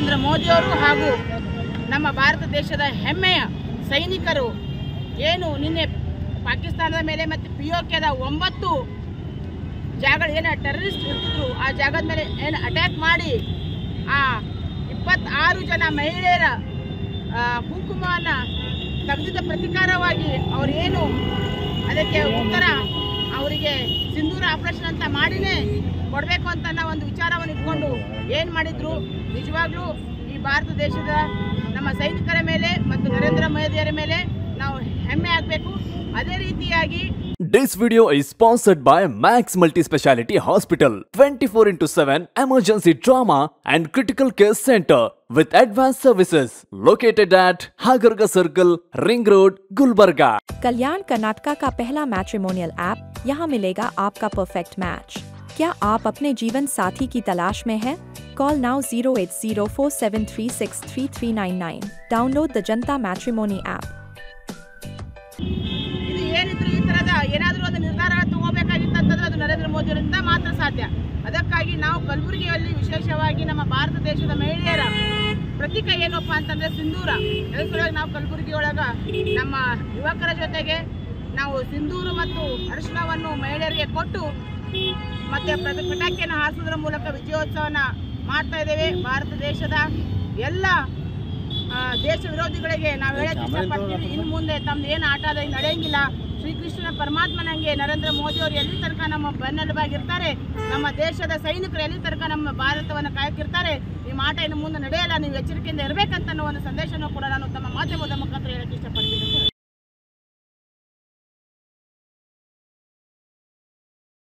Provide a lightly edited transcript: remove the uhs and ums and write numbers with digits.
ನರೇಂದ್ರ ಮೋದಿಯವರು ಹಾಗೂ ನಮ್ಮ ಭಾರತ ದೇಶದ ಹೆಮ್ಮೆಯ ಸೈನಿಕರು ಏನು ನಿನ್ನೆ ಪಾಕಿಸ್ತಾನದ ಮೇಲೆ ಮತ್ತು POKದ 9 ಜಾಗಗಳು ಏನು ಟೆರರಿಸ್ಟ್ ಇರ್ತಿದ್ರು ಆ ಜಾಗದ ಮೇಲೆ ಏನು ಅಟ್ಯಾಕ್ ಮಾಡಿ ಆ 26 ಜನ ಮಹಿಳೆಯರ ಕುಂಕುಮವನ್ನು ತೆಗೆದಿದ್ದ ಪ್ರತಿಕಾರವಾಗಿ ಅವರೇನು ಅದಕ್ಕೆ ಉತ್ತರ ಅವರಿಗೆ ಸಿಂಧೂರ ಆಪರೇಷನ್ ಅಂತ ಮಾಡಿನೇ ಕೊಡಬೇಕು ಅಂತ ಒಂದು ವಿಚಾರವನ್ನು ಇಟ್ಕೊಂಡು ಏನು ಮಾಡಿದ್ರು. ನಿಜವಾಗ್ಲೂ ಈ ಭಾರತ ದೇಶದ ನಮ್ಮ ಸೈನಿಕರ ಮೇಲೆ ಮತ್ತು ನರೇಂದ್ರ ಮೋದಿಯವರ ಮೇಲೆ ನಾವು ಹೆಮ್ಮೆ ಆಗಬೇಕು. ಅದೇ ರೀತಿಯಾಗಿ This video is sponsored by Max Multi Speciality Hospital, 24/7 emergency trauma and critical care center with advanced services located at Hagarga Circle, Ring Road, Gulbarga. कल्याण कर्नाटका का पहला मैट्रिमोनियल ऐप, यहाँ मिलेगा आपका परफेक्ट मैच। क्या आप अपने जीवन साथी की तलाश में हैं? Call now 08047363399. Download the Janta Matrimony app. ಇದು ಏನಿದ್ರು ಈ ತರದ ಏನಾದರೂ ಒಂದು ನಿರ್ಧಾರ ತಗೋಬೇಕಾಗಿತ್ತಂತಂದ್ರೆ ಅದು ನರೇಂದ್ರ ಮೋದಿಯವರಿಂದ ಮಾತ್ರ ಸಾಧ್ಯ. ಅದಕ್ಕಾಗಿ ನಾವು ಕಲಬುರಗಿಯಲ್ಲಿ ವಿಶೇಷವಾಗಿ ನಮ್ಮ ಭಾರತ ದೇಶದ ಮಹಿಳೆಯರ ಪ್ರತೀಕ ಏನಪ್ಪ ಅಂತಂದ್ರೆ ಸಿಂಧೂರ. ಅದಕ್ಕಾಗಿ ನಾವು ಕಲಬುರಗಿ ಒಳಗ ನಮ್ಮ ಯುವಕರ ಜೊತೆಗೆ ನಾವು ಸಿಂಧೂರ ಮತ್ತು ಅರಿಶಿಣವನ್ನು ಮಹಿಳೆಯರಿಗೆ ಕೊಟ್ಟು ಮತ್ತೆ ಪಟಾಕಿಯನ್ನು ಹಾರಿಸೋದ್ರ ಮೂಲಕ ವಿಜಯೋತ್ಸವನ ಮಾಡ್ತಾ ಇದ್ದೇವೆ. ಭಾರತ ದೇಶದ ಎಲ್ಲ ದೇಶ ವಿರೋಧಿಗಳಿಗೆ ನಾವು ಹೇಳಕ್ಕೆ ಇಷ್ಟಪಡ್ತೀವಿ, ಇನ್ನು ಮುಂದೆ ತಮ್ದು ಏನು ಆಟ ಅದ ನಡೆಯಂಗಿಲ್ಲ. ಶ್ರೀಕೃಷ್ಣನ ಪರಮಾತ್ಮನಂಗೆ ನರೇಂದ್ರ ಮೋದಿ ಅವರು ಎಲ್ಲಿ ತನಕ ನಮ್ಮ ಬೆನ್ನೆಲುಬಾಗಿರ್ತಾರೆ, ನಮ್ಮ ದೇಶದ ಸೈನಿಕರು ಎಲ್ಲಿ ತನಕ ನಮ್ಮ ಭಾರತವನ್ನು ಕಾಯಕ್ಕಿರ್ತಾರೆ, ನಿಮ್ಮ ಆಟ ಇನ್ನು ಮುಂದೆ ನಡೆಯಲ್ಲ, ನೀವು ಎಚ್ಚರಿಕೆಯಿಂದ ಇರಬೇಕಂತ ಅನ್ನೋ ಒಂದು ಸಂದೇಶನೂ ಕೂಡ ನಾನು ತಮ್ಮ ಮಾಧ್ಯಮದ ಮುಖಾಂತರ ಹೇಳಕ್ಕೆ ಇಷ್ಟಪಡ್ತೀನಿ.